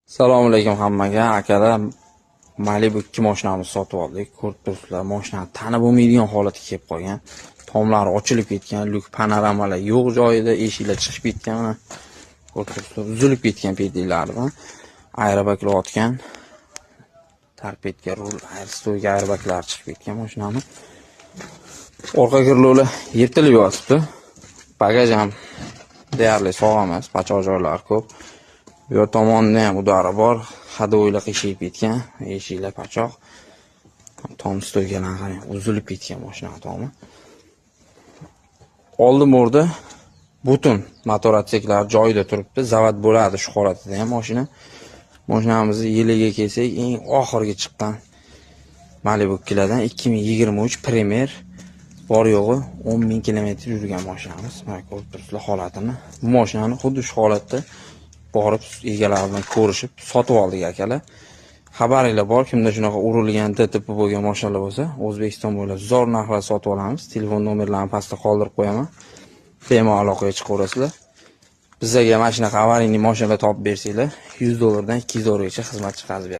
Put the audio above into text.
Assalomu alaykum hammaga. Akalar, Malibu 2 mashinamizni sotib oldik. Ko'rib turibsizlar, mashina tanib bo'lmaydigan holatga kelib qolgan. Tomlari ochilib ketgan, lyuk panoramalar yo'q joyida, eshiklar chiqib ketgan. Ko'rib turibsizlar, uzilib ketgan pedallardan. Aerobaklar otgan. Tarpetga rul, airstoyga aerobaklar chiqib ketgan mashinani. Orqa kirlovlar yirtilib yotibdi. Bagaj ham deyarli sog' emas, pachoq joylari ko'p. Bu yer tomonda ham udari bor, hado'ylar qiyshayib ketgan, eshiklar pachoq. Tom stoygalar qarang, uzilib ketgan mashina tomi. Oldim o'rda butun motor otseklar joyida turibdi, zavod bo'ladi shu holatda ham mashina. Mashinamizni yiliga kelsak, eng oxirgi chiqqan Malibu 2lardan 2023 Premier bor yo'g'i 10.000 kilometr yurgan mashinamiz. Mana ko'rib turibsizlar holatini. Bu mashinani xuddi shu holatda borib egalari bilan ko'rishib sotib oldik akalar. Xabaringlar bor, kimda shunaqa urilgan DTP bo'lgan mashinalar bo'lsa, O'zbekiston bo'ylab zo'r narxlar sotib olamiz. Telefon nomerlarini pastda qoldirib qo'yaman. Bemalol aloqaga chiqaverasizlar. Bizga mana shunaqa avaringli mashinalar topib bersanglar, $100 dan $200 gacha xizmat chiqarib beramiz.